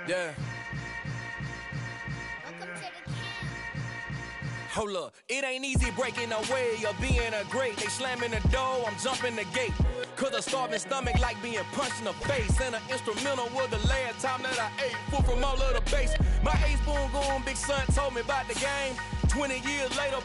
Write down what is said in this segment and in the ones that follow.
Yeah. Hold up, it ain't easy breaking away or being a great. They slamming the door, I'm jumping the gate. Cause a starving stomach like being punched in the face. And an instrumental was the last time that I ate. Full from all of the bass. My ace boom goon, big son told me about the game. 20 years later,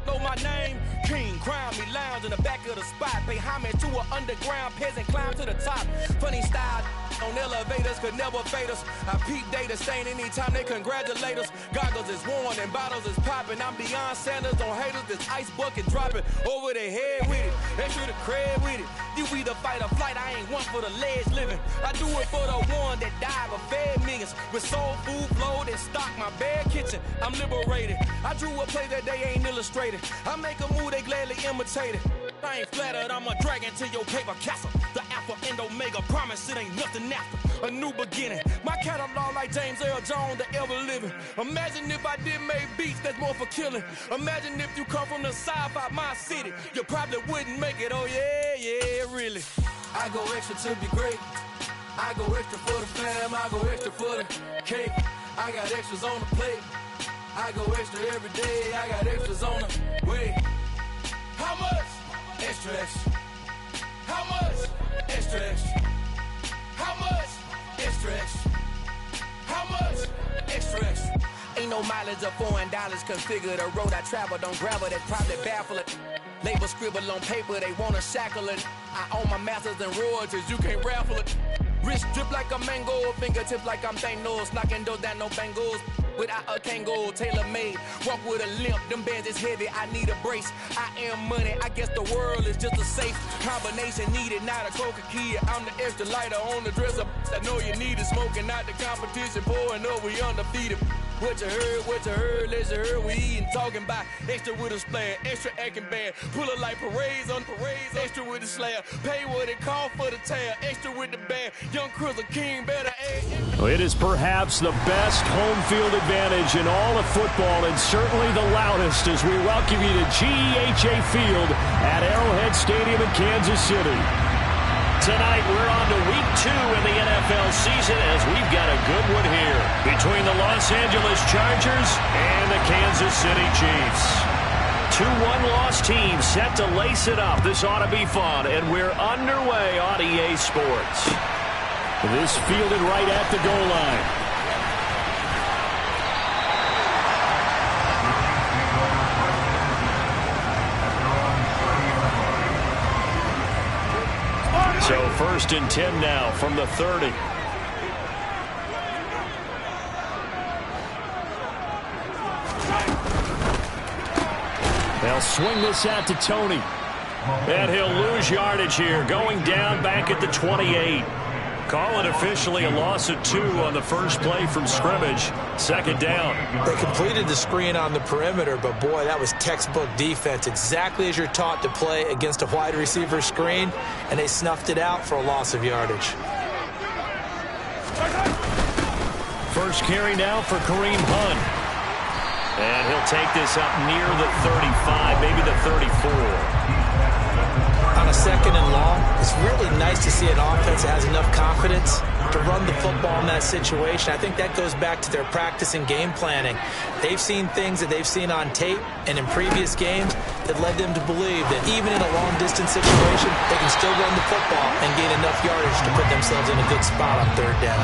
know my name. King, crown me, lounge in the back of the spot. Pay homage to an underground peasant, climb to the top. Funny style on elevators could never fade us. I peep data stain anytime they congratulate us. Goggles is worn and bottles is popping. I'm Deion Sanders on haters, this ice bucket dropping over their head with it. Extra the cred with it. You either fight or flight, I ain't one for the ledge living. I do it for the one that died but fed millions. With soul food flowed and stocked my bad kitchen. I'm liberated. I drew a play that they ain't illustrated. I make a move, they gladly imitate it. I ain't flattered, I'm a dragon to your paper castle. The Alpha and Omega, promise it ain't nothing after. A new beginning. My catalog like James Earl Jones, the ever living. Imagine if I did make beats that's more for killing. Imagine if you come from the south out my city. You probably wouldn't make it, oh yeah, really. I go extra to be great. I go extra for the fam, I go extra for the cake. I got extras on the plate. I go extra every day, I got extras on the way. How much? Extra, extra. How much? Extra, extra. How much? Extra, extra. How much? Extra, extra. Ain't no mileage of $4 configure the road I travel. Don't gravel, that probably baffle it. Label scribble on paper, they wanna shackle it. I own my masters and royalties, you can't raffle it. Wrist drip like a mango, fingertips like I'm Thanos. Knocking those down, no bangles. Without a Kango, tailor-made. Walk with a limp, them bands is heavy, I need a brace. I am money, I guess the world is just a safe combination needed, not a coca key. I'm the extra lighter on the dresser. I know you need it, smoking out the competition, pouring up, we undefeated. What you heard, let's you heard, we eatin', talking about extra with a splash, extra acting bad, pull it like parades on parades, extra with the slab, pay what it cost for the tab, extra with the band, young Chris a king, better add. It is perhaps the best home field advantage in all of football, and certainly the loudest as we welcome you to GEHA Field at Arrowhead Stadium in Kansas City. Tonight, we're on to week 2 in the NFL season as we've got a good one here between the Los Angeles Chargers and the Kansas City Chiefs. 2 one-loss teams set to lace it up. This ought to be fun, and we're underway on EA Sports. This fielded right at the goal line. So 1st and 10 now from the 30. They'll swing this out to Tony. And he'll lose yardage here, going down back at the 28. Call it officially a loss of 2 on the first play from scrimmage. 2nd down. They completed the screen on the perimeter, but boy, that was textbook defense. Exactly as you're taught to play against a wide receiver screen, and they snuffed it out for a loss of yardage. First carry now for Kareem Hunt. And he'll take this up near the 35, maybe the 34. On a 2nd and long, it's really nice to see an offense that has enough confidence to run the football in that situation. I think that goes back to their practice and game planning. They've seen things that they've seen on tape and in previous games that led them to believe that even in a long-distance situation, they can still run the football and gain enough yardage to put themselves in a good spot on 3rd down.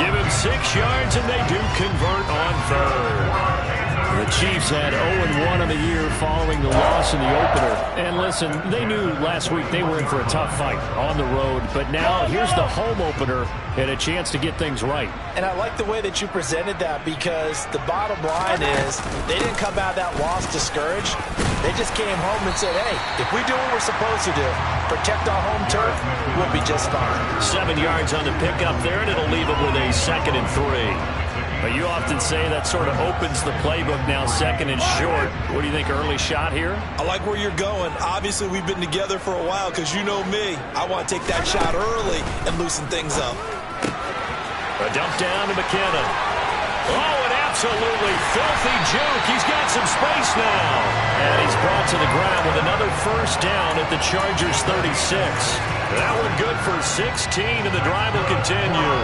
Give him 6 yards, and they do convert on 3rd. The Chiefs had 0-1 on the year following the loss in the opener. And listen, they knew last week they were in for a tough fight on the road. But now here's the home opener and a chance to get things right. And I like the way that you presented that, because the bottom line is they didn't come out of that loss discouraged. They just came home and said, hey, if we do what we're supposed to do, protect our home turf, we'll be just fine. 7 yards on the pickup there, and it'll leave them with a 2nd and 3. But you often say that sort of opens the playbook now, 2nd and short. What do you think, early shot here? I like where you're going. Obviously, we've been together for a while because you know me. I want to take that shot early and loosen things up. A dump down to McKinnon. Oh, an absolutely filthy juke. He's got some space now. And he's brought to the ground with another 1st down at the Chargers 36. That one good for 16, and the drive will continue.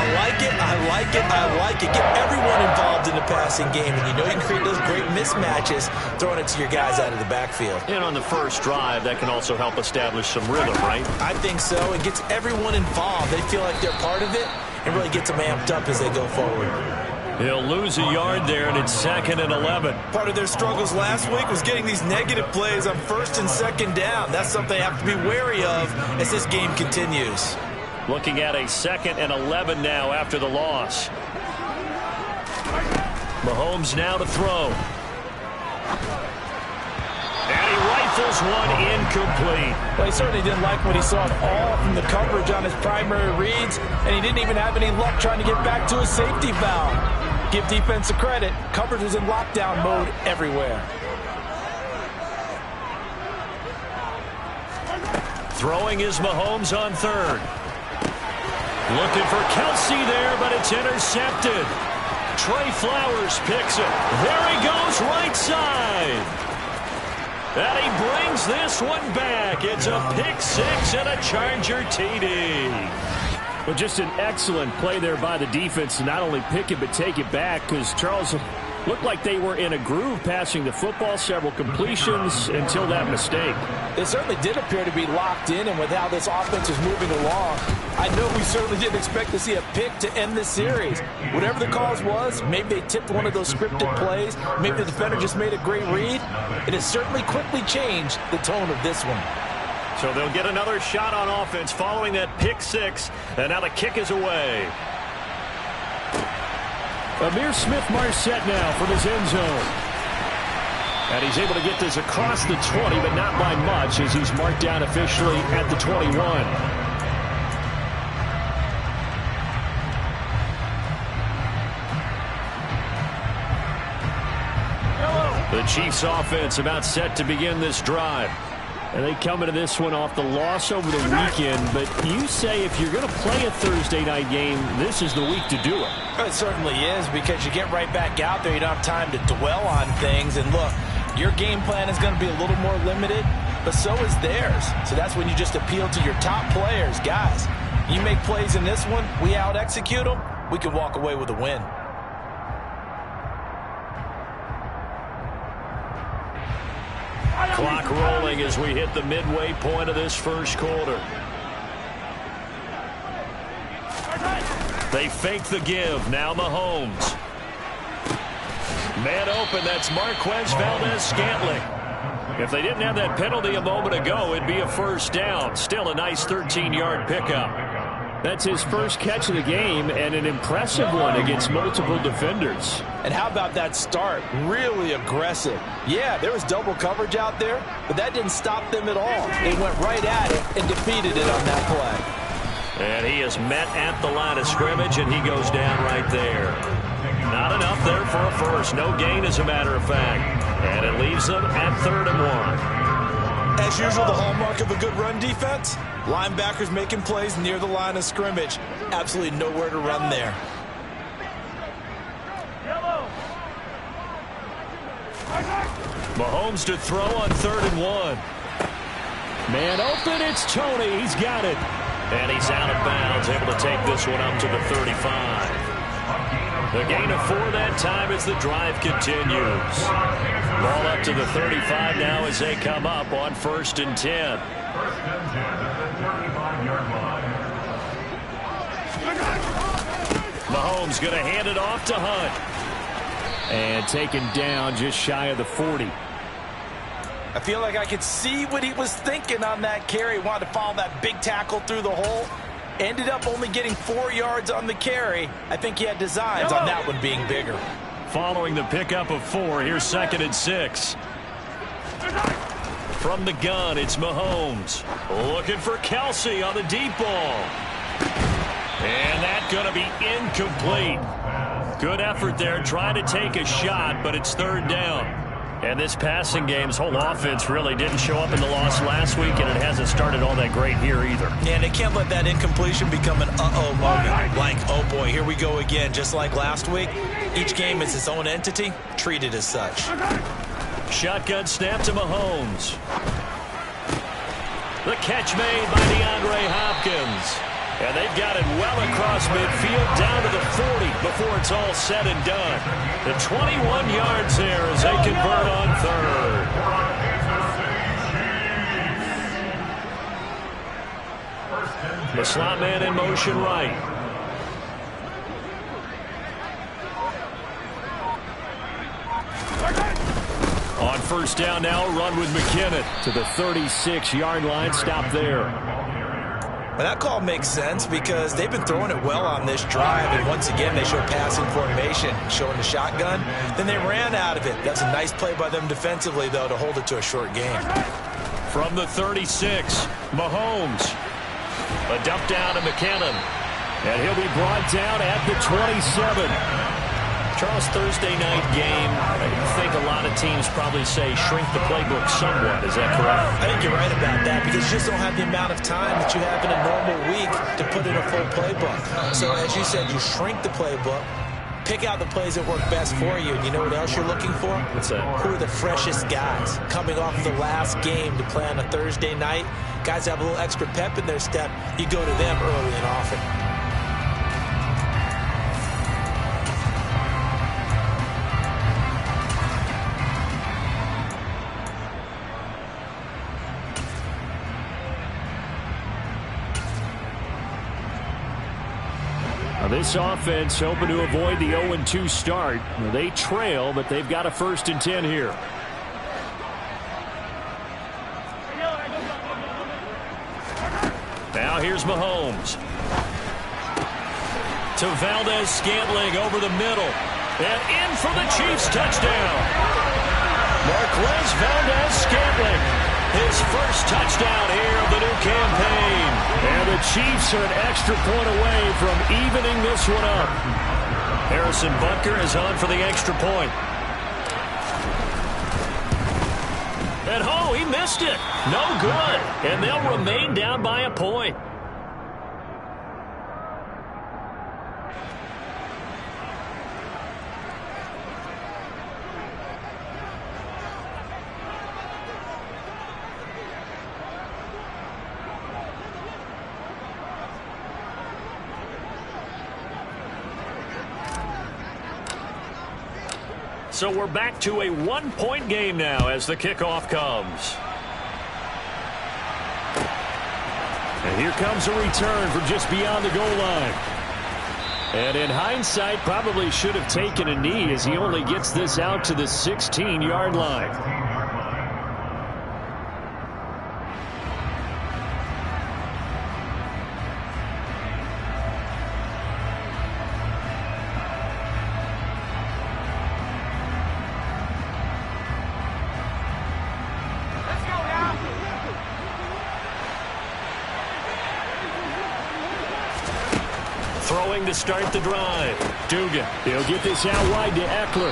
I like it, I like it, I like it. Get everyone involved in the passing game, and you know you can create those great mismatches throwing it to your guys out of the backfield. And on the first drive, that can also help establish some rhythm, right? I think so. It gets everyone involved. They feel like they're part of it and really gets them amped up as they go forward. He'll lose a yard there, and it's 2nd and 11. Part of their struggles last week was getting these negative plays on 1st and 2nd down. That's something they have to be wary of as this game continues. Looking at a 2nd and 11 now after the loss. Mahomes now to throw. And he rifles one incomplete. Well, he certainly didn't like what he saw at all from the coverage on his primary reads, and he didn't even have any luck trying to get back to his safety valve. Give defense a credit. Coverage was in lockdown mode everywhere. Throwing is Mahomes on 3rd. Looking for Kelsey there, but it's intercepted. Trey Flowers picks it. There he goes, right side. And he brings this one back. It's a pick 6 and a Charger TD. Well, just an excellent play there by the defense to not only pick it but take it back, because Charles looked like they were in a groove passing the football, several completions until that mistake. They certainly did appear to be locked in, and with how this offense is moving along, I know we certainly didn't expect to see a pick to end this series. Whatever the cause was, maybe they tipped one of those scripted plays, maybe the defender just made a great read. It has certainly quickly changed the tone of this one. So they'll get another shot on offense following that pick 6, and now the kick is away. Amir Smith-Marset now from his end zone. And he's able to get this across the 20, but not by much, as he's marked down officially at the 21. The Chiefs offense about set to begin this drive. And they come into this one off the loss over the weekend. But you say if you're going to play a Thursday night game, this is the week to do it. It certainly is, because you get right back out there. You don't have time to dwell on things. And look, your game plan is going to be a little more limited, but so is theirs. So that's when you just appeal to your top players. Guys, you make plays in this one, we out-execute them, we can walk away with a win. Clock rolling as we hit the midway point of this first quarter. They fake the give. Now Mahomes. Man open. That's Marquez Valdez-Scantling. If they didn't have that penalty a moment ago, it'd be a first down. Still a nice 13-yard pickup. That's his first catch of the game, and an impressive one against multiple defenders. And how about that start? Really aggressive. Yeah, there was double coverage out there, but that didn't stop them at all. They went right at it and defeated it on that play. And he is met at the line of scrimmage, and he goes down right there. Not enough there for a first. No gain, as a matter of fact. And it leaves them at 3rd and 1. As usual, the hallmark of a good run defense, linebackers making plays near the line of scrimmage. Absolutely nowhere to run there. Mahomes to throw on 3rd and 1. Man open, it's Tony. He's got it. And he's out of bounds, able to take this one up to the 35. The gain of 4 that time as the drive continues. Ball up to the 35 now as they come up on 1st and 10. Mahomes going to hand it off to Hunt. And taken down just shy of the 40. I feel like I could see what he was thinking on that carry. Wanted to follow that big tackle through the hole. Ended up only getting 4 yards on the carry. I think he had designs on that one being bigger. Following the pickup of 4, here's 2nd and 6. From the gun, it's Mahomes. Looking for Kelsey on the deep ball. And that's going to be incomplete. Good effort there, trying to take a shot, but it's 3rd down. And this passing game's whole offense really didn't show up in the loss last week, and it hasn't started all that great here either. Yeah, and they can't let that incompletion become an uh-oh moment. Like, oh boy, here we go again. Just like last week, each game is its own entity, treated as such. Shotgun snap to Mahomes. The catch made by DeAndre Hopkins. And they've got it well across midfield down to the 40 before it's all said and done. The 21 yards there as they convert on third. The slot man in motion right. On first down now, run with McKinnon to the 36-yard line. Stop there. Well, that call makes sense because they've been throwing it well on this drive, and once again they show passing formation, showing the shotgun. Then they ran out of it. That's a nice play by them defensively, though, to hold it to a short game. From the 36, Mahomes. A dump down to McKinnon. And he'll be brought down at the 27. Charles, Thursday night game, I think a lot of teams probably say shrink the playbook somewhat. Is that correct? I think you're right about that because you just don't have the amount of time that you have in a normal week to put in a full playbook. So as you said, you shrink the playbook, pick out the plays that work best for you, and you know what else you're looking for? What's that? Who are the freshest guys coming off the last game to play on a Thursday night? Guys have a little extra pep in their step. You go to them early and often. This offense hoping to avoid the 0-2 start. They trail, but they've got a 1st and 10 here. Now here's Mahomes. To Valdez-Scantling over the middle. And in for the Chiefs touchdown. Marquez Valdez-Scantling. His first touchdown here of the new campaign. And the Chiefs are an extra point away from evening this one up. Harrison Butker is on for the extra point. And oh, he missed it. No good. And they'll remain down by a point. So we're back to a one-point game now as the kickoff comes. And here comes a return from just beyond the goal line. And in hindsight, probably should have taken a knee as he only gets this out to the 16-yard line. Throwing to start the drive. Dugan. He'll get this out wide to Eckler.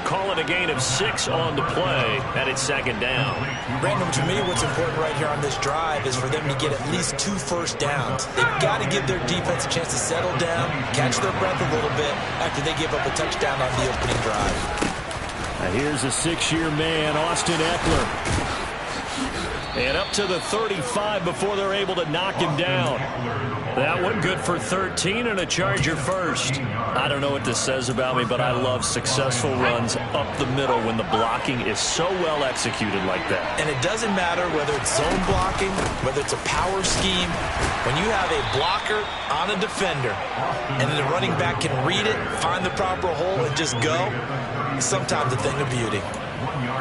Call it a gain of 6 on the play, and it's 2nd down. Brandon, to me, what's important right here on this drive is for them to get at least 2 first downs. They've got to give their defense a chance to settle down, catch their breath a little bit after they give up a touchdown on the opening drive. Now here's a 6-year man, Austin Eckler. And up to the 35 before they're able to knock him down. That one good for 13 and a Charger first. I don't know what this says about me, but I love successful runs up the middle when the blocking is so well executed like that. And it doesn't matter whether it's zone blocking, whether it's a power scheme. When you have a blocker on a defender and the running back can read it, find the proper hole, and just go, it's sometimes a thing of beauty.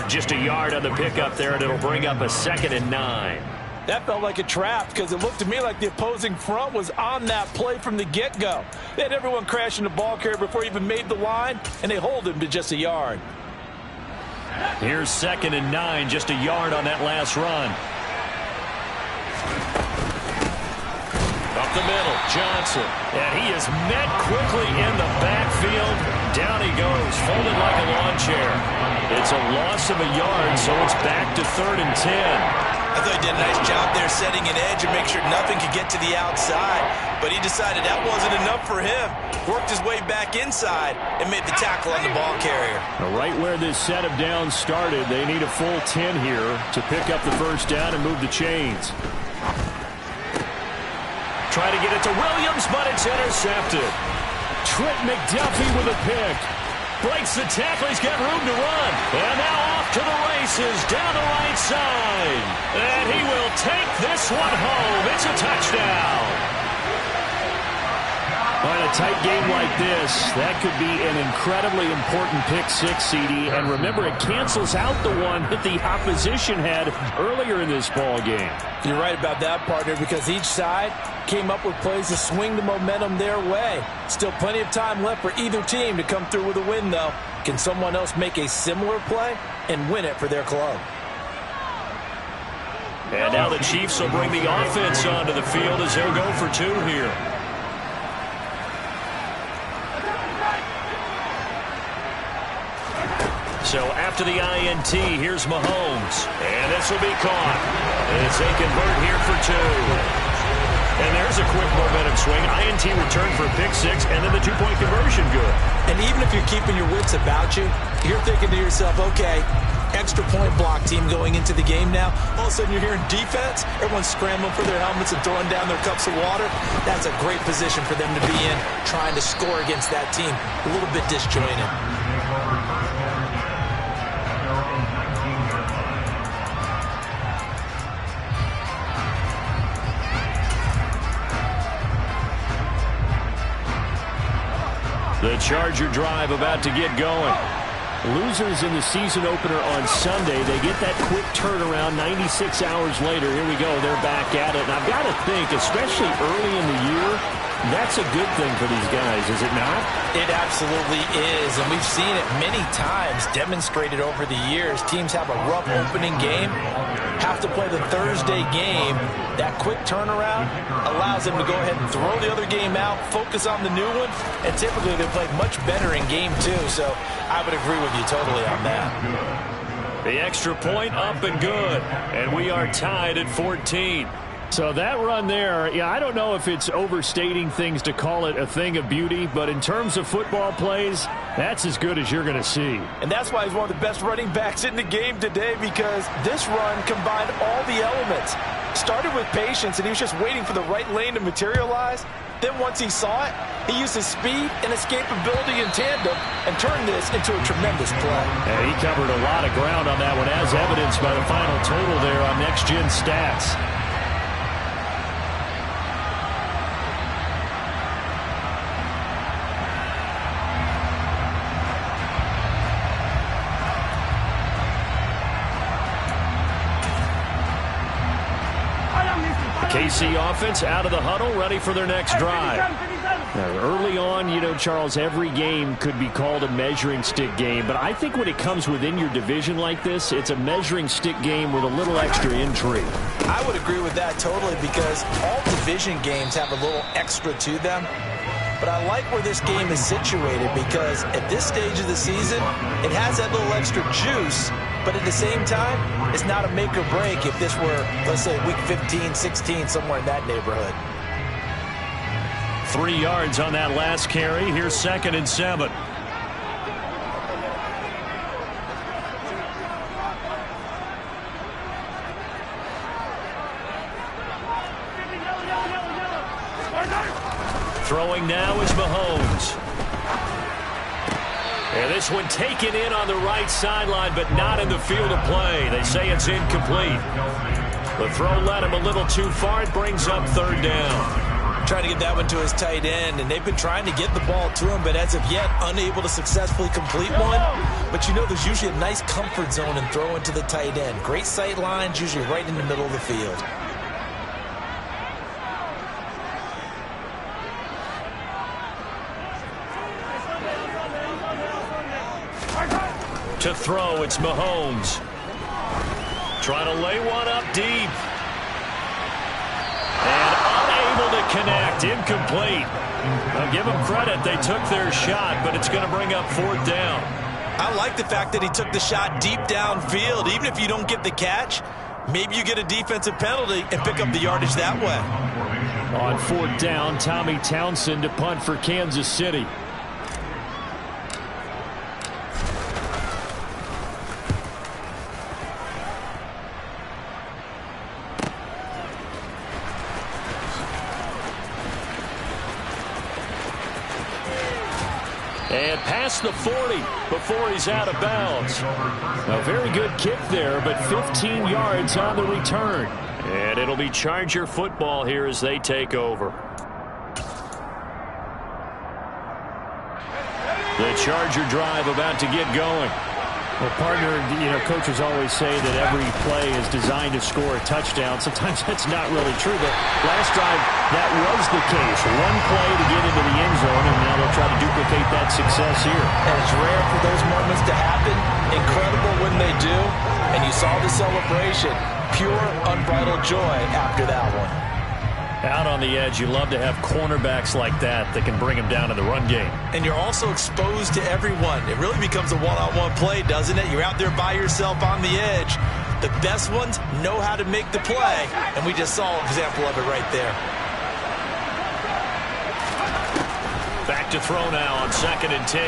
Just a yard on the pickup there, and it'll bring up a 2nd and 9. That felt like a trap because it looked to me like the opposing front was on that play from the get-go. They had everyone crashing the ball carrier before he even made the line, and they hold him to just a yard. Here's 2nd and 9, just a yard on that last run. Up the middle, Johnson. And he is met quickly in the backfield. Down he goes, folded like a lawn chair. It's a loss of a yard, so it's back to 3rd and 10. I thought he did a nice job there setting an edge and make sure nothing could get to the outside. But he decided that wasn't enough for him. Worked his way back inside and made the tackle on the ball carrier. Right where this set of downs started, they need a full 10 here to pick up the first down and move the chains. try to get it to Williams, but it's intercepted. Trent McDuffie with a pick. Breaks the tackle. He's got room to run. And now off to the races down the right side. And he will take this one home. It's a touchdown. In a tight game like this, that could be an incredibly important pick six, CD. And remember, it cancels out the one that the opposition had earlier in this ball game. You're right about that, partner, because each side came up with plays to swing the momentum their way. Still plenty of time left for either team to come through with a win, though. Can someone else make a similar play and win it for their club? And now the Chiefs will bring the offense onto the field as they'll go for two here. So after the INT, here's Mahomes. And this will be caught as they convert here for two. And there's a quick momentum swing. INT return for a pick six, and then the two-point conversion good. And even if you're keeping your wits about you, you're thinking to yourself, okay, extra point block team going into the game now. All of a sudden you're hearing defense. Everyone's scrambling for their helmets and throwing down their cups of water. That's a great position for them to be in, trying to score against that team. A little bit disjointed. The Charger drive about to get going. Losers in the season opener on Sunday. They get that quick turnaround 96 hours later. Here we go. They're back at it. And I've got to think, especially early in the year, that's a good thing for these guys, is it not? It absolutely is. And we've seen it many times demonstrated over the years. Teams have a rough opening game, have to play the Thursday game. That quick turnaround allows them to go ahead and throw the other game out, focus on the new one, and typically they play much better in game two. So I would agree with you totally on that. The extra point up and good. And we are tied at 14. So that run there, yeah, I don't know if it's overstating things to call it a thing of beauty, but in terms of football plays, that's as good as you're going to see. And that's why he's one of the best running backs in the game today, because this run combined all the elements. Started with patience, and he was just waiting for the right lane to materialize. Then once he saw it, he used his speed and escapability in tandem and turned this into a tremendous play. Yeah, he covered a lot of ground on that one, as evidenced by the final total there on Next Gen Stats. KC offense out of the huddle, ready for their next drive. Now, early on, you know, Charles, every game could be called a measuring stick game, but I think when it comes within your division like this, it's a measuring stick game with a little extra intrigue. I would agree with that totally, because all division games have a little extra to them. But I like where this game is situated, because at this stage of the season, it has that little extra juice. But at the same time, it's not a make or break if this were, let's say, week 15, 16, somewhere in that neighborhood. 3 yards on that last carry. Here's 2nd and 7. Throwing now is Mahomes. And this one taken in on the right sideline, but not in the field of play. They say it's incomplete. The throw led him a little too far. It brings up 3rd down. Trying to get that one to his tight end, and they've been trying to get the ball to him, but as of yet, unable to successfully complete one. But you know, there's usually a nice comfort zone in throwing to the tight end. Great sight lines, usually right in the middle of the field. To throw, it's Mahomes. Trying to lay one up deep. And unable to connect. Incomplete. I'll give them credit. They took their shot, but it's going to bring up 4th down. I like the fact that he took the shot deep downfield. Even if you don't get the catch, maybe you get a defensive penalty and pick up the yardage that way. On 4th down, Tommy Townsend to punt for Kansas City. past the 40 before he's out of bounds. A very good kick there, but 15 yards on the return. And it'll be Charger football here as they take over. The Charger drive about to get going. Well, partner, coaches always say that every play is designed to score a touchdown. Sometimes that's not really true, but last drive, that was the case. One play to get into the end zone, and now they'll try to duplicate that success here. And it's rare for those moments to happen. Incredible when they do. And you saw the celebration. Pure, unbridled joy after that one. Out on the edge, you love to have cornerbacks like that can bring them down in the run game. And you're also exposed to everyone. It really becomes a one-on-one play, doesn't it? You're out there by yourself on the edge. The best ones know how to make the play, and we just saw an example of it right there. Back to throw now on 2nd and 10.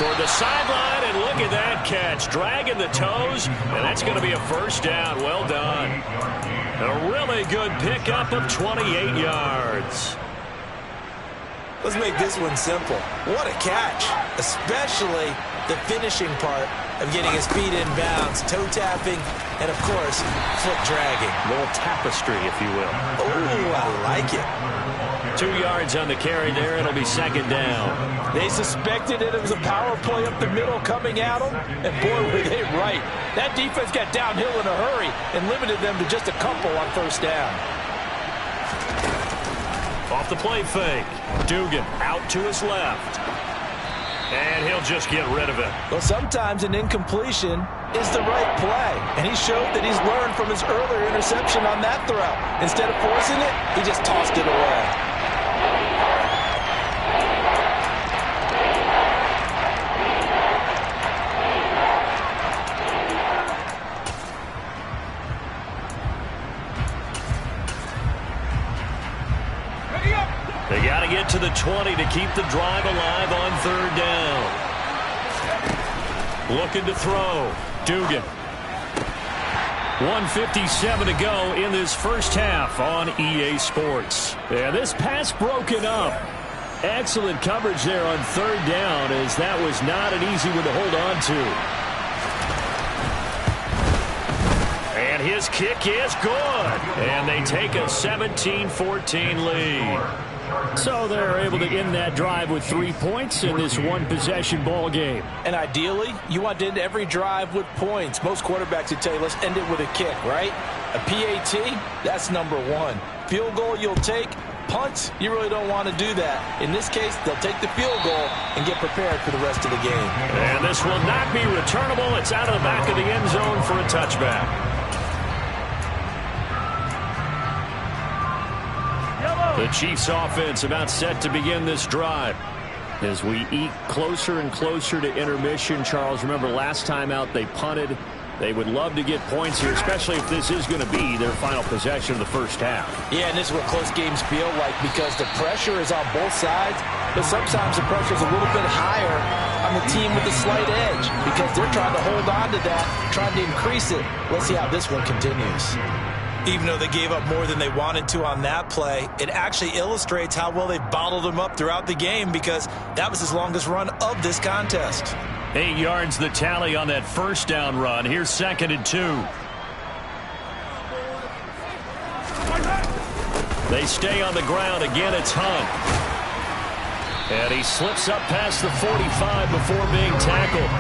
Toward the sideline, and look at that catch. Dragging the toes, and that's going to be a first down. Well done. A really good pickup of 28 yards. Let's make this one simple. What a catch, especially the finishing part of getting his feet in bounds, toe tapping, and, of course, foot dragging. A little tapestry, if you will. Oh, I like it. 2 yards on the carry there. It'll be 2nd down. They suspected that it was a power play up the middle coming at them, and boy, were they right. That defense got downhill in a hurry and limited them to just a couple on 1st down. Off the play fake. Dugan out to his left. And he'll just get rid of it. Well, sometimes an incompletion is the right play, and he showed that he's learned from his earlier interception on that throw. Instead of forcing it, he just tossed it away. They got to get to the 20 to keep the drive alive on 3rd down. Looking to throw. Dugan. 1:57 to go in this first half on EA Sports. Yeah, this pass broken up. Excellent coverage there on 3rd down, as that was not an easy one to hold on to. And his kick is good. And they take a 17-14 lead. So they're able to end that drive with 3 points in this one-possession ball game. And ideally, you want to end every drive with points. Most quarterbacks would tell you, let's end it with a kick, right? A PAT, that's number 1. Field goal you'll take. Punts, you really don't want to do that. In this case, they'll take the field goal and get prepared for the rest of the game. And this will not be returnable. It's out of the back of the end zone for a touchback. The Chiefs offense about set to begin this drive. As we eke closer and closer to intermission, Charles, remember last time out they punted. They would love to get points here, especially if this is going to be their final possession of the first half. Yeah, and this is what close games feel like because the pressure is on both sides, but sometimes the pressure is a little bit higher on the team with the slight edge because they're trying to hold on to that, trying to increase it. Let's see how this one continues. Even though they gave up more than they wanted to on that play, it actually illustrates how well they bottled them up throughout the game because that was his longest run of this contest. 8 yards the tally on that first down run. Here's 2nd and 2. They stay on the ground. Again, it's Hunt. And he slips up past the 45 before being tackled.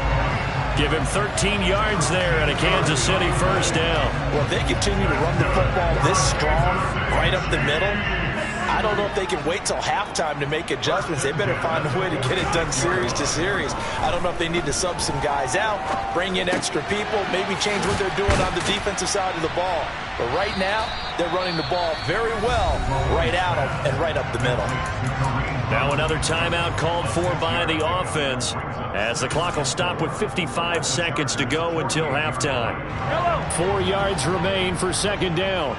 Give him 13 yards there and a Kansas City first down. Well, if they continue to run the football this strong, right up the middle, I don't know if they can wait till halftime to make adjustments. They better find a way to get it done series to series. I don't know if they need to sub some guys out, bring in extra people, maybe change what they're doing on the defensive side of the ball. But right now, they're running the ball very well right at them and right up the middle. Now another timeout called for by the offense as the clock will stop with 55 seconds to go until halftime. 4 yards remain for 2nd down.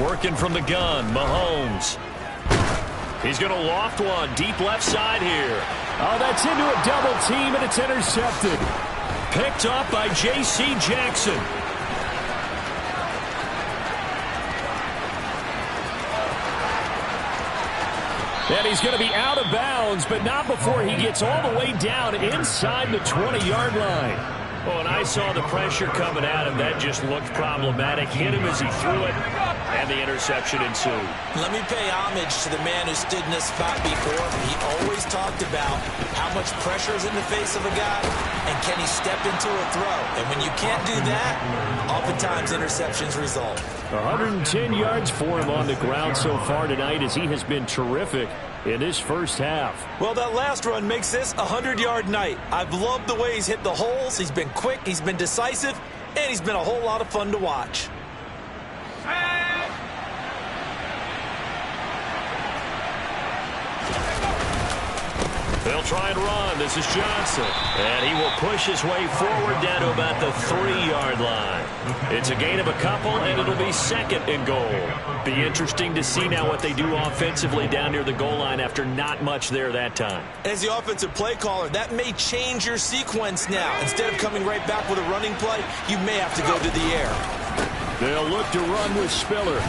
Working from the gun, Mahomes. He's going to loft one deep left side here. Oh, that's into a double team, and it's intercepted. Picked up by J.C. Jackson. And he's going to be out of bounds, but not before he gets all the way down inside the 20-yard line. Oh, and I saw the pressure coming at him. That just looked problematic. Hit him as he threw it, and the interception ensued. Let me pay homage to the man who stood in this spot before. He always talked about how much pressure is in the face of a guy, and can he step into a throw. And when you can't do that, oftentimes interceptions result. 110 yards for him on the ground so far tonight, as he has been terrific in this first half. Well, that last run makes this a 100-yard night. I've loved the way he's hit the holes. He's been quick, he's been decisive, and he's been a whole lot of fun to watch. They'll try and run. This is Johnson. And he will push his way forward down to about the 3-yard line. It's a gain of a couple, and it'll be second and goal. Be interesting to see now what they do offensively down near the goal line after not much there that time. As the offensive play caller, that may change your sequence now. Instead of coming right back with a running play, you may have to go to the air. They'll look to run with Spiller.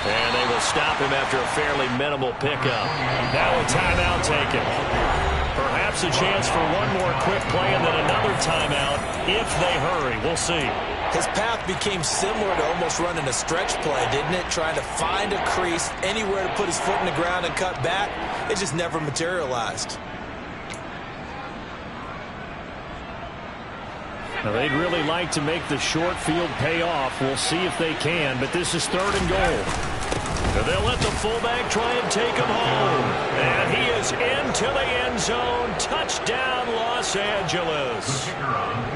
And they will stop him after a fairly minimal pickup. Now a timeout taken. Perhaps a chance for one more quick play and then another timeout if they hurry. We'll see. His path became similar to almost running a stretch play, didn't it? Trying to find a crease, anywhere to put his foot in the ground and cut back. It just never materialized. Now, they'd really like to make the short field pay off. We'll see if they can, but this is third and goal. And they'll let the fullback try and take him home. And he is into the end zone. Touchdown, Los Angeles.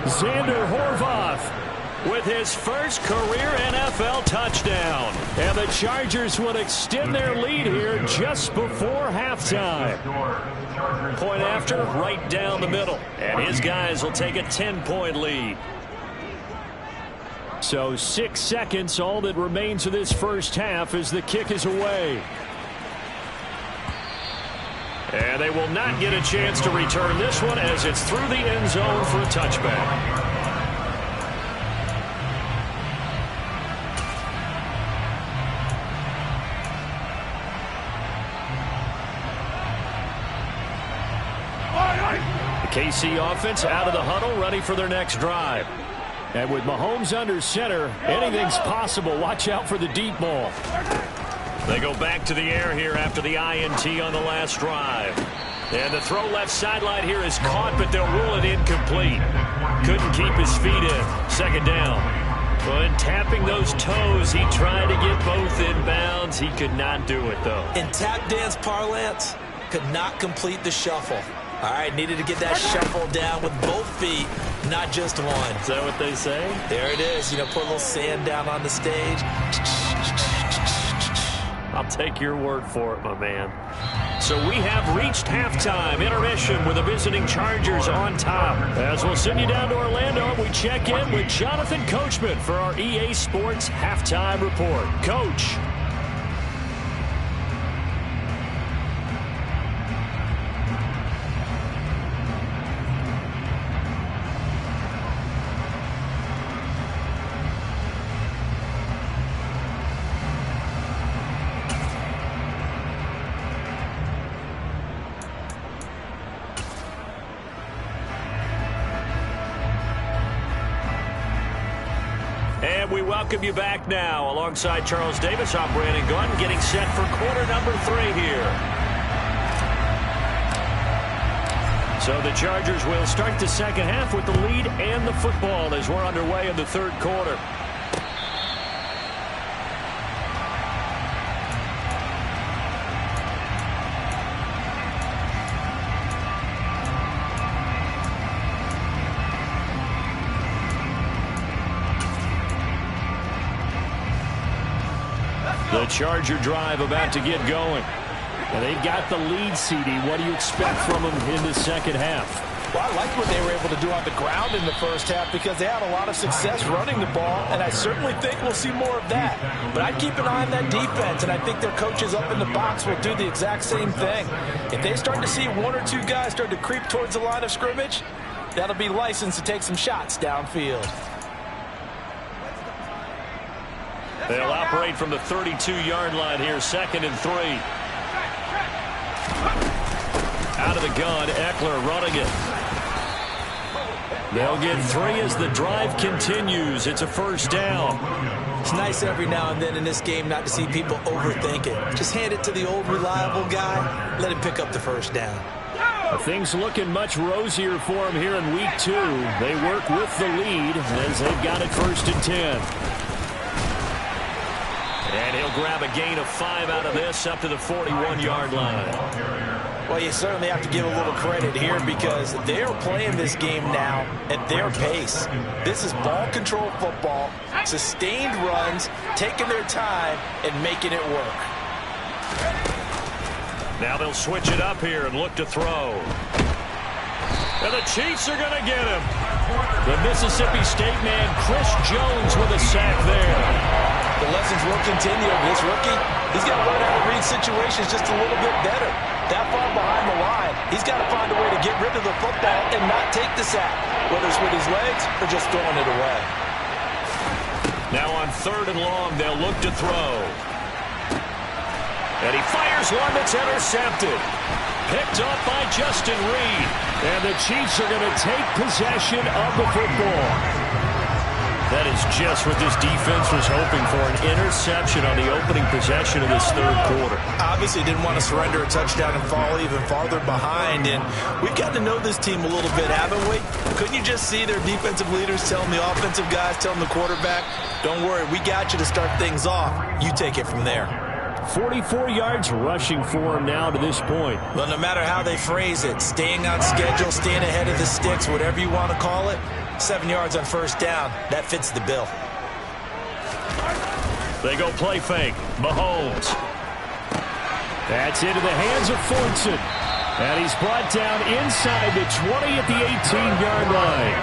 Xander Horvath with his first career NFL touchdown. And the Chargers will extend their lead here just before halftime. Point after, right down the middle. And his guys will take a 10-point lead. So 6 seconds, all that remains of this first half as the kick is away. And they will not get a chance to return this one as it's through the end zone for a touchback. The KC offense out of the huddle, ready for their next drive. And with Mahomes under center, anything's possible. Watch out for the deep ball. They go back to the air here after the INT on the last drive. And the throw left sideline here is caught, but they'll rule it incomplete. Couldn't keep his feet in. Second down. Well, in tapping those toes, he tried to get both in bounds. He could not do it, though. In tap dance parlance, could not complete the shuffle. All right, needed to get that shuffle down with both feet, not just one. Is that what they say? There it is. You know, put a little sand down on the stage. I'll take your word for it, my man. So we have reached halftime. Intermission with the visiting Chargers on top. As we'll send you down to Orlando, we check in with Jonathan Coachman for our EA Sports Halftime Report. Coach. We welcome you back now. Alongside Charles Davis, I'm Brandon Gunn, getting set for quarter number 3 here. So the Chargers will start the second half with the lead and the football as we're underway in the third quarter. The Charger drive about to get going. And they've got the lead, CD. What do you expect from them in the second half? Well, I like what they were able to do on the ground in the first half because they had a lot of success running the ball, and I certainly think we'll see more of that. But I'd keep an eye on that defense, and I think their coaches up in the box will do the exact same thing. If they start to see one or two guys start to creep towards the line of scrimmage, that'll be licensed to take some shots downfield. They'll operate from the 32-yard line here, 2nd and 3. out of the gun. Eckler running it. They'll get 3 as the drive continues. It's a first down. It's nice every now and then in this game not to see people overthink it. Just hand it to the old reliable guy. Let him pick up the first down. Things looking much rosier for him here in week 2. They work with the lead as they've got it 1st and 10. And he'll grab a gain of 5 out of this up to the 41-yard line. Well, you certainly have to give a little credit here because they're playing this game now at their pace. This is ball control football, sustained runs, taking their time, and making it work. Now they'll switch it up here and look to throw. And the Chiefs are going to get him. The Mississippi State man, Chris Jones, with a sack there. The lessons will continue. This rookie, he's got to learn how to read situations just a little bit better. That far behind the line, he's got to find a way to get rid of the football and not take the sack, whether it's with his legs or just throwing it away. Now on 3rd and long, they'll look to throw. And he fires one that's intercepted. Picked up by Justin Reed. And the Chiefs are going to take possession of the football. That is just what this defense was hoping for, an interception on the opening possession of this 3rd quarter. Obviously didn't want to surrender a touchdown and fall even farther behind. And we've got to know this team a little bit, haven't we? Couldn't you just see their defensive leaders telling the offensive guys, telling the quarterback, don't worry, we got you to start things off. You take it from there. 44 yards rushing for him now to this point. Well, no matter how they phrase it, staying on schedule, staying ahead of the sticks, whatever you want to call it, 7 yards on 1st down. That fits the bill. They go play fake. Mahomes. That's into the hands of Fortson. And he's brought down inside the 20 at the 18-yard line.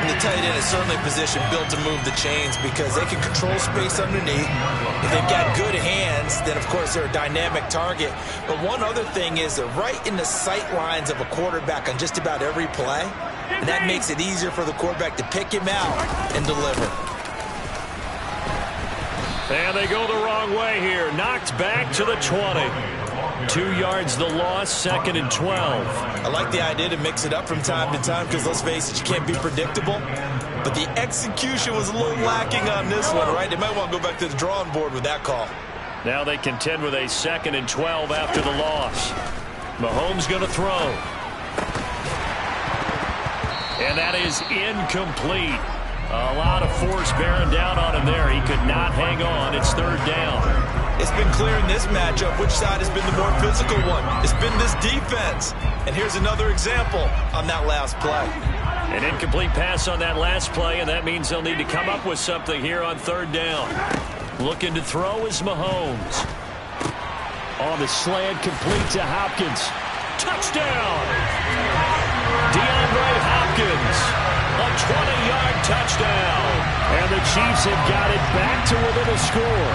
And the tight end is certainly a position built to move the chains because they can control space underneath. If they've got good hands, then, of course, they're a dynamic target. But one other thing is they're right in the sight lines of a quarterback on just about every play. And that makes it easier for the quarterback to pick him out and deliver. And they go the wrong way here. Knocked back to the 20. 2 yards the loss, 2nd and 12. I like the idea to mix it up from time to time because, let's face it, you can't be predictable. But the execution was a little lacking on this one, right? They might want to go back to the drawing board with that call. Now they contend with a 2nd and 12 after the loss. Mahomes going to throw. And that is incomplete. A lot of force bearing down on him there. He could not hang on. It's 3rd down. It's been clear in this matchup which side has been the more physical one. It's been this defense. And here's another example on that last play. An incomplete pass on that last play, and that means they'll need to come up with something here on 3rd down. Looking to throw is Mahomes. On the slant, complete to Hopkins. Touchdown! DeAndre Hopkins. A 20-yard touchdown. And the Chiefs have got it back to within a score.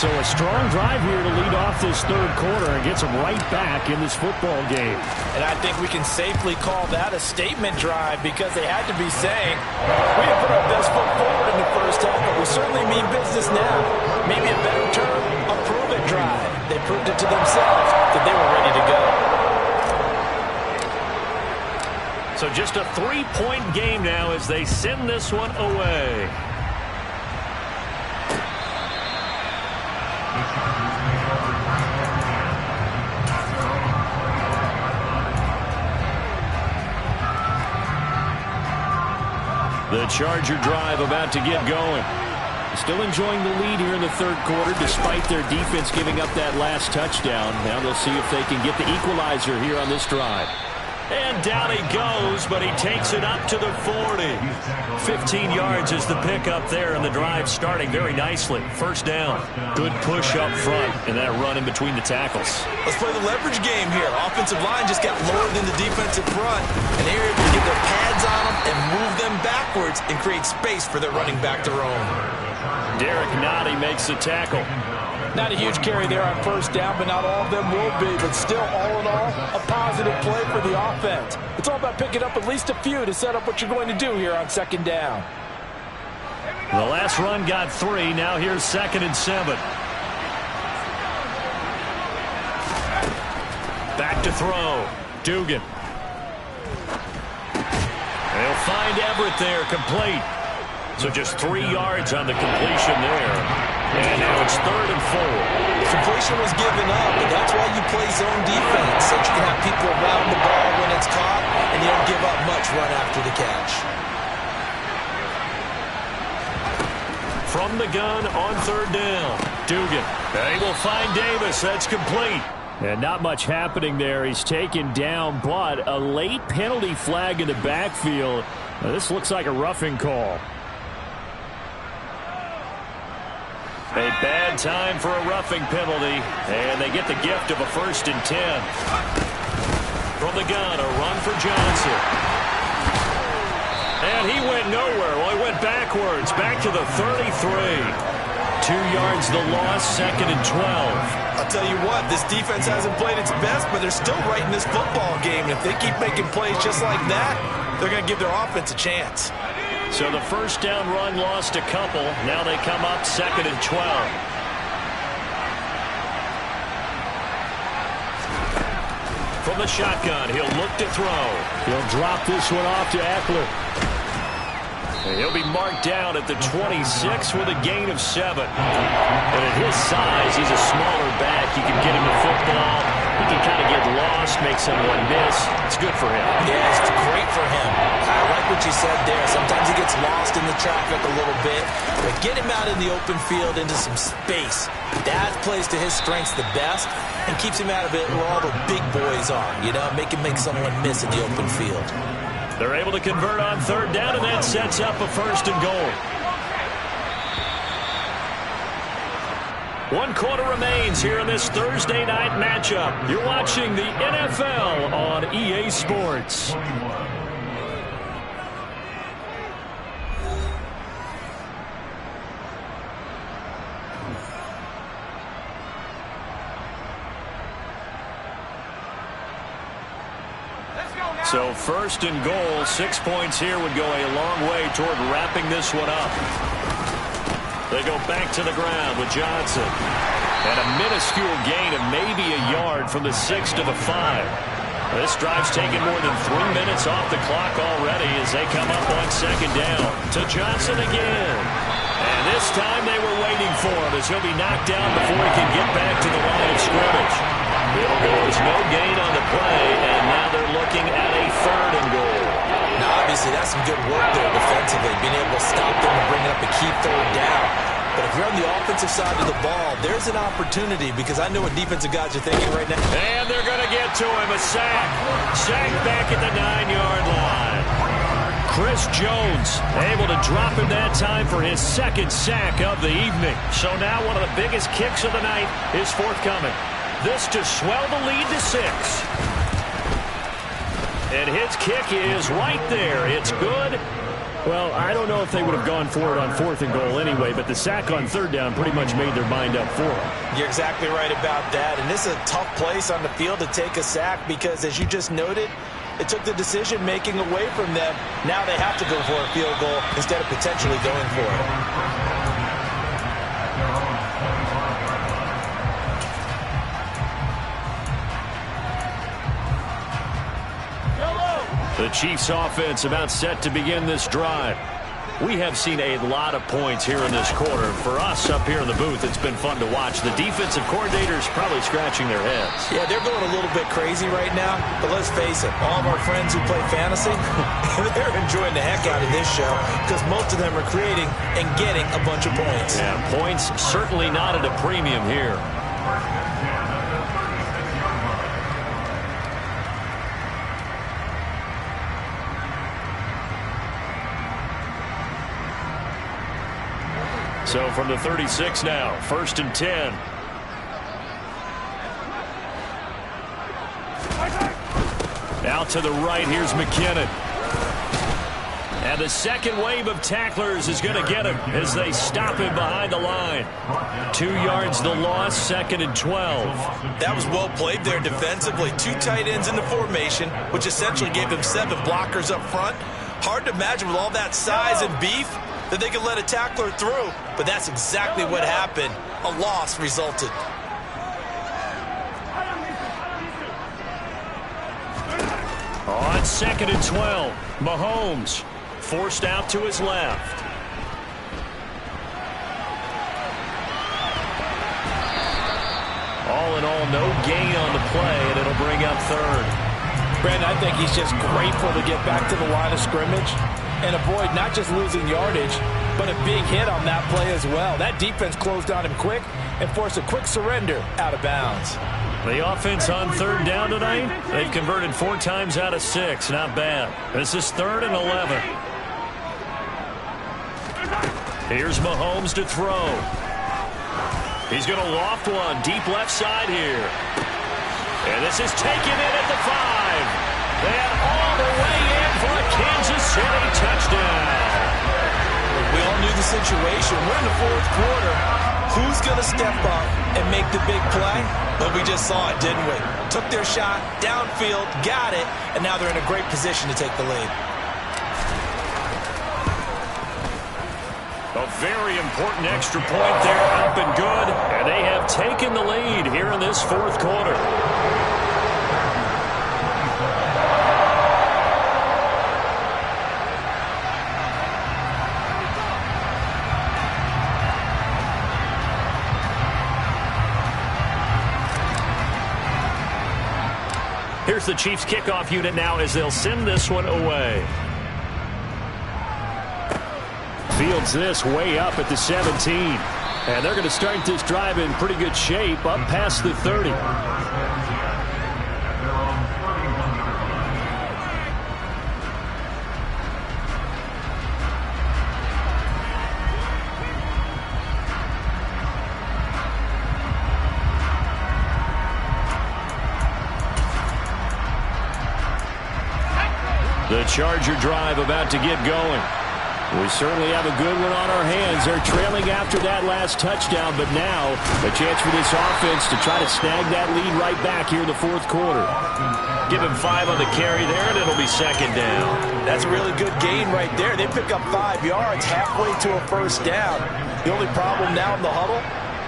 So a strong drive here to lead off this 3rd quarter and gets them right back in this football game. And I think we can safely call that a statement drive because they had to be saying, we have put our best foot forward in the 1st half, but we certainly mean business now. Maybe a better term, a prove-it drive. They proved it to themselves that they were ready to go. So just a 3-point game now as they send this one away. The Charger drive about to get going. Still enjoying the lead here in the 3rd quarter despite their defense giving up that last touchdown. Now they'll see if they can get the equalizer here on this drive. And down he goes, but he takes it up to the 40. 15 yards is the pickup there, and the drive starting very nicely. 1st down. Good push up front, and that run in between the tackles. Let's play the leverage game here. Offensive line just got lower than the defensive front, and they're able to get their pads on them and move them backwards and create space for their running back to roam. Derek Nottie makes the tackle. Not a huge carry there on 1st down, but not all of them will be. But still, all in all, a positive play for the offense. It's all about picking up at least a few to set up what you're going to do here on 2nd down. The last run got 3. Now here's 2nd and 7. Back to throw. Dugan. They'll find Everett there, complete. So just 3 yards on the completion there. And now it's 3rd and 4. Completion was given up, but that's why you play zone defense, so you can have people around the ball when it's caught, and you don't give up much run after the catch. From the gun on 3rd down. Dugan. They will find Davis. That's complete. And not much happening there. He's taken down, but a late penalty flag in the backfield. Now, this looks like a roughing call. A bad time for a roughing penalty, and they get the gift of a 1st and 10. From the gun, a run for Johnson. And he went nowhere. Well, he went backwards, back to the 33. 2 yards the loss, 2nd and 12. I'll tell you what, this defense hasn't played its best, but they're still right in this football game. And if they keep making plays just like that, they're going to give their offense a chance. So the 1st down run lost a couple. Now they come up 2nd and 12. From the shotgun, he'll look to throw. He'll drop this one off to Eckler. And he'll be marked down at the 26 with a gain of 7. And at his size, he's a smaller back. You can get him the football. He can kind of get lost, make someone miss. It's good for him. Yeah, it's great for him. I like what you said there. Sometimes he gets lost in the traffic a little bit. But get him out in the open field into some space. That plays to his strengths the best and keeps him out of it where all the big boys are. You know, make him make someone miss in the open field. They're able to convert on 3rd down, and that sets up a 1st and goal. 1 quarter remains here in this Thursday night matchup. You're watching the NFL on EA Sports. So 1st and goal, 6 points here would go a long way toward wrapping this one up. They go back to the ground with Johnson. And a minuscule gain of maybe a yard from the 6 to the 5. This drive's taken more than 3 minutes off the clock already as they come up on 2nd down. To Johnson again. And this time they were waiting for him as he'll be knocked down before he can get back to the line of scrimmage. There was no gain on the play, and now they're looking at a 3rd and goal. Now, obviously, that's some good work there defensively, being able to stop them and bring up a key 3rd down. But if you're on the offensive side of the ball, there's an opportunity because I know what defensive guys are thinking right now. And they're going to get to him, a sack. Sack back at the 9-yard line. Chris Jones able to drop him that time for his 2nd sack of the evening. So now one of the biggest kicks of the night is forthcoming. This to swell the lead to 6. And his kick is right there. It's good. Well, I don't know if they would have gone for it on 4th and goal anyway, but the sack on 3rd down pretty much made their mind up for them. You're exactly right about that. And this is a tough place on the field to take a sack because, as you just noted, it took the decision-making away from them. Now they have to go for a field goal instead of potentially going for it. The Chiefs offense about set to begin this drive. We have seen a lot of points here in this quarter. For us up here in the booth, it's been fun to watch. The defensive coordinators probably scratching their heads. Yeah, they're going a little bit crazy right now. But let's face it, all of our friends who play fantasy, they're enjoying the heck out of this show because most of them are creating and getting a bunch of points. Yeah, points certainly not at a premium here. So from the 36 now, 1st and 10. Out to the right, here's McKinnon. And the second wave of tacklers is going to get him as they stop him behind the line. 2 yards the loss, 2nd and 12. That was well played there defensively. 2 tight ends in the formation, which essentially gave them 7 blockers up front. Hard to imagine with all that size and beef that they could let a tackler through, but that's exactly what happened. A loss resulted. It's 2nd and 12. Mahomes forced out to his left. All in all, no gain on the play, and it'll bring up 3rd. Brandon, I think he's just grateful to get back to the line of scrimmage and avoid not just losing yardage, but a big hit on that play as well. That defense closed on him quick and forced a quick surrender out of bounds. The offense on 3rd down tonight, they've converted 4 times out of 6. Not bad. This is 3rd and 11. Here's Mahomes to throw. He's going to loft one deep left side here. And this is taken in at the 5. And all the way in for a Kansas City touchdown. We all knew the situation. We're in the 4th quarter. Who's going to step up and make the big play? But we just saw it, didn't we? Took their shot, downfield, got it, and now they're in a great position to take the lead. A very important extra point there, up and good. And they have taken the lead here in this 4th quarter. Here's the Chiefs kickoff unit now as they'll send this one away. Fields this way up at the 17. And they're going to start this drive in pretty good shape up past the 30. The Charger drive about to get going. We certainly have a good one on our hands. They're trailing after that last touchdown, but now a chance for this offense to try to snag that lead right back here in the 4th quarter. Give him 5 on the carry there, and it'll be 2nd down. That's a really good gain right there. They pick up 5 yards halfway to a 1st down. The only problem now in the huddle,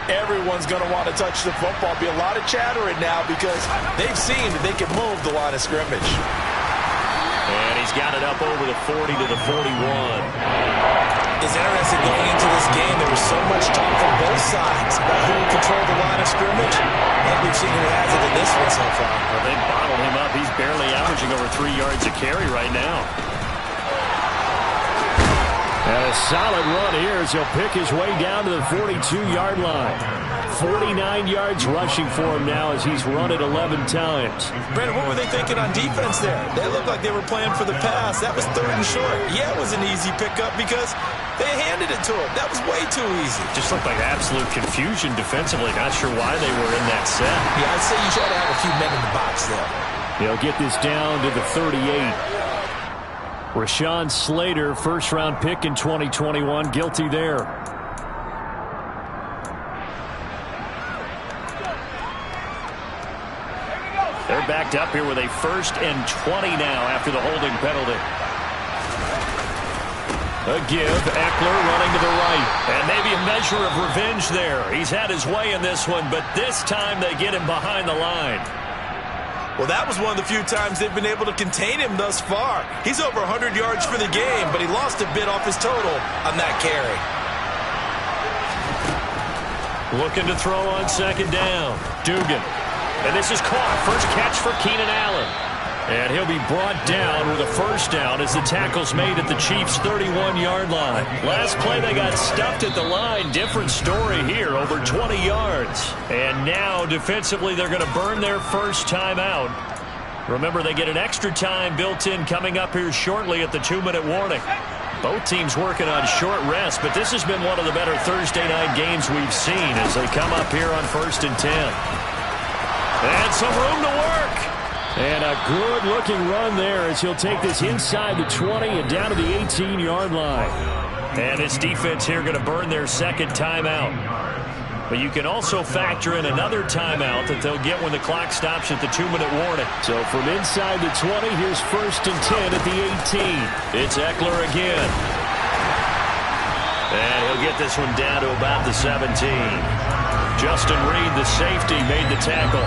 everyone's going to want to touch the football. Be a lot of chattering now because they've seen that they can move the line of scrimmage. And he's got it up over the 40 to the 41. It's interesting going into this game. There was so much talk from both sides about who would control the line of scrimmage. And we've seen who has it in this one so far. Well, they bottled him up. He's barely averaging over 3 yards a carry right now. And a solid run here as he'll pick his way down to the 42-yard line. 49 yards rushing for him now as he's run it 11 times. Brandon, what were they thinking on defense there? They looked like they were playing for the pass. That was 3rd and short. Yeah, it was an easy pickup because they handed it to him. That was way too easy. Just looked like absolute confusion defensively. Not sure why they were in that set. Yeah, I'd say you try to have a few men in the box there. He'll get this down to the 38. Rashawn Slater, first-round pick in 2021, guilty there. They're backed up here with a 1st and 20 now after the holding penalty. A give, Eckler running to the right. And maybe a measure of revenge there. He's had his way in this one, but this time they get him behind the line. Well, that was one of the few times they've been able to contain him thus far. He's over 100 yards for the game, but he lost a bit off his total on that carry. Looking to throw on 2nd down. Dugan. And this is caught. First catch for Keenan Allen. And he'll be brought down with a 1st down as the tackle's made at the Chiefs' 31-yard line. Last play they got stuffed at the line. Different story here, over 20 yards. And now defensively they're going to burn their first timeout. Remember, they get an extra time built in coming up here shortly at the 2-minute warning. Both teams working on short rest, but this has been one of the better Thursday night games we've seen as they come up here on 1st and 10. And some room to work. And a good-looking run there as he'll take this inside the 20 and down to the 18-yard line. And his defense here going to burn their 2nd timeout. But you can also factor in another timeout that they'll get when the clock stops at the 2-minute warning. So from inside the 20, here's 1st and 10 at the 18. It's Eckler again. And he'll get this one down to about the 17. Justin Reed, the safety, made the tackle.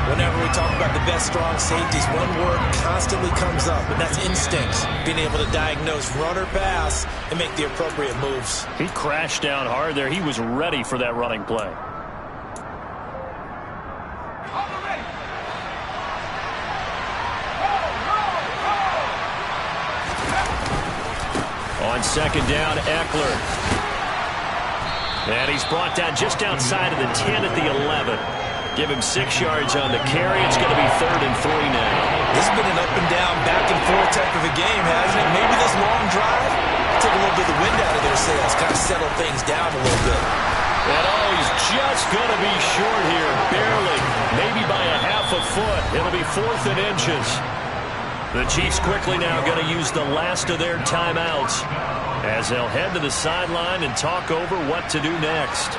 Whenever we talk about the best strong safeties, one word constantly comes up, and that's instincts. Being able to diagnose run or pass and make the appropriate moves. He crashed down hard there. He was ready for that running play. On second down, Eckler. And he's brought down just outside of the 10 at the 11. Give him 6 yards on the carry. It's going to be 3rd and 3 now. This has been an up and down, back and forth type of a game, hasn't it? Maybe this long drive took a little bit of the wind out of their sails, kind of settled things down a little bit. And he's just going to be short here, barely, maybe by a half a foot. It'll be 4th and inches. The Chiefs quickly now going to use the last of their timeouts as they'll head to the sideline and talk over what to do next.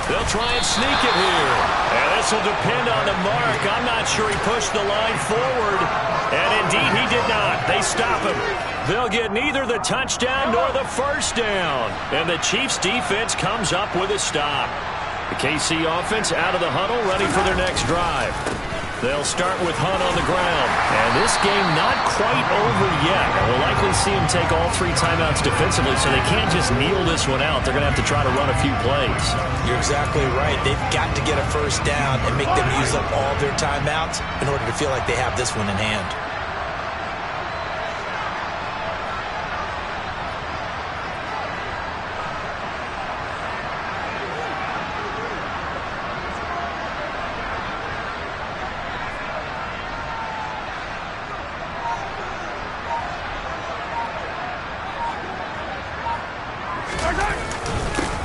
They'll try and sneak it here. And this will depend on the mark. I'm not sure he pushed the line forward. And indeed, he did not. They stop him. They'll get neither the touchdown nor the first down. And the Chiefs defense comes up with a stop. The KC offense out of the huddle, ready for their next drive. They'll start with Hunt on the ground. And this game not quite over yet. We'll likely see him take all 3 timeouts defensively, so they can't just kneel this one out. They're going to have to try to run a few plays. You're exactly right. They've got to get a first down and make them use up all their timeouts in order to feel like they have this one in hand.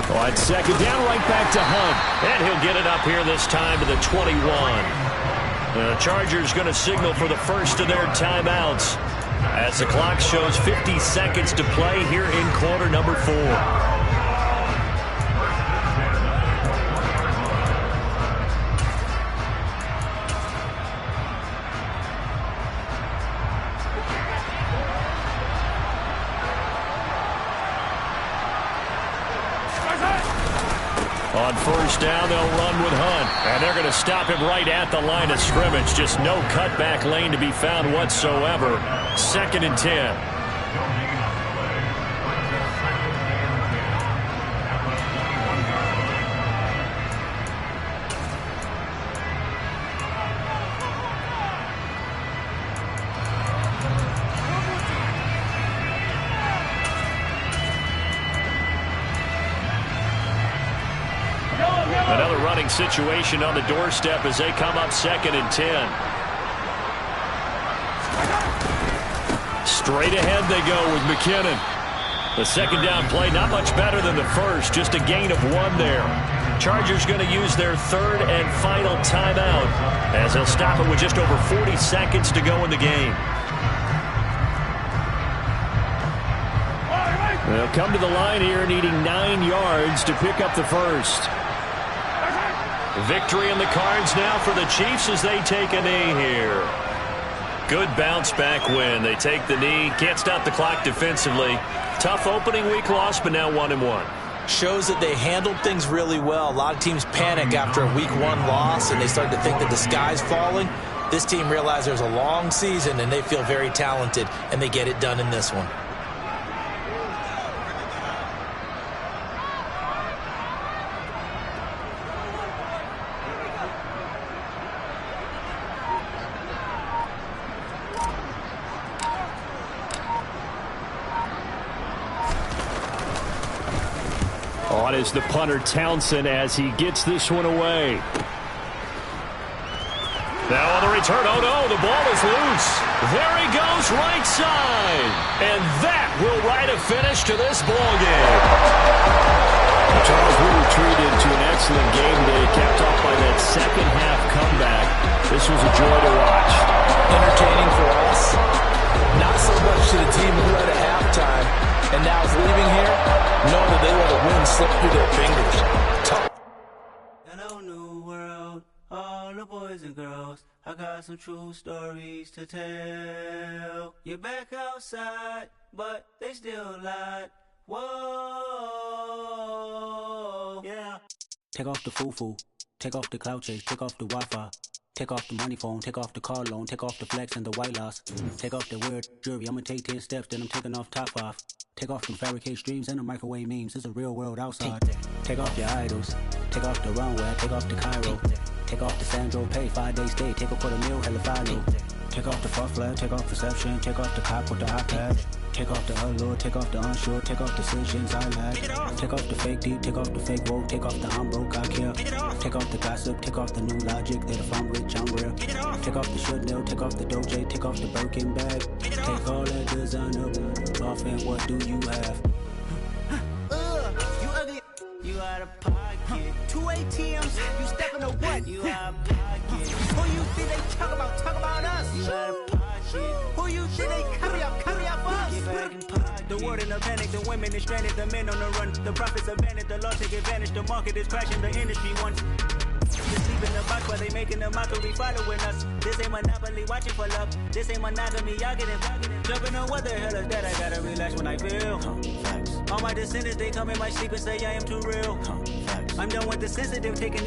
On second down, right back to Hunt. And he'll get it up here this time to the 21. The Chargers going to signal for the first of their timeouts as the clock shows 50 seconds to play here in quarter number 4. On first down, they'll run with Hunt. And they're going to stop him right at the line of scrimmage. Just no cutback lane to be found whatsoever. 2nd and 10. Another running situation on the doorstep as they come up 2nd and 10. Straight ahead they go with McKinnon. The second down play not much better than the first, just a gain of 1 there. Chargers going to use their 3rd and final timeout as they'll stop it with just over 40 seconds to go in the game. They'll come to the line here needing 9 yards to pick up the first. Victory in the cards now for the Chiefs as they take a knee here. Good bounce back win. They take the knee. Can't stop the clock defensively. Tough opening week loss, but now 1-1. Shows that they handled things really well. A lot of teams panic after a week 1 loss, and they start to think that the sky's falling. This team realized there's a long season, and they feel very talented, and they get it done in this one. On is the punter Townsend as he gets this one away. Now on the return, oh no, the ball is loose. There he goes, right side. And that will write a finish to this ball game. Charles, we retreated to an excellent game today, capped off by that second half comeback. This was a joy to watch. Entertaining for us. Not so much to the team who led at halftime. and now is leaving here knowing that they let a win slip through their fingers. Tough. Hello, new world, all the boys and girls. I got some true stories to tell. You're back outside, but they still lied. Whoa, yeah. Take off the foo-foo, take off the cloud chase, take off the Wi-Fi. Take off the money phone, take off the car loan, take off the flex and the white loss. Take off the weird jewelry, I'ma take 10 steps, then I'm taking off top off. Take off them fabricated streams and the microwave memes, it's a real world outside. Take off your idols, take off the runway, take off the Cairo. Take off the Sandro pay, 5-day stay, take a quarter meal, hella final. Take off the far flag, take off perception, take off the cop with the iPad. Take off the allure, take off the unsure, take off decisions I lack. Take off the fake deep, take off the fake woke, take off the I'm broke, I care. Take off the gossip, take off the new logic that if I'm rich, I'm real. Take off the Chanel, take off the Doja, take off the Birkin bag. Take all that designer off and what do you have? You ugly. You out of pocket. 2 ATMs, you stepping to what? You out of pocket. Who you think they talk about us? You out of pocket. Who you think they carry up for us? Get back in pocket. The world in a panic, the women is stranded, the men on the run. The profits abandoned, the law take advantage, the market is crashing, the industry wants. Just leaving the box while they making a mockery following us. This ain't Monopoly, watching for love. This ain't monogamy, y'all getting jumping on what the hell is that? I gotta relax when I feel. All my descendants, they come in my sleep and say I am too real. I'm done with the sensitive taking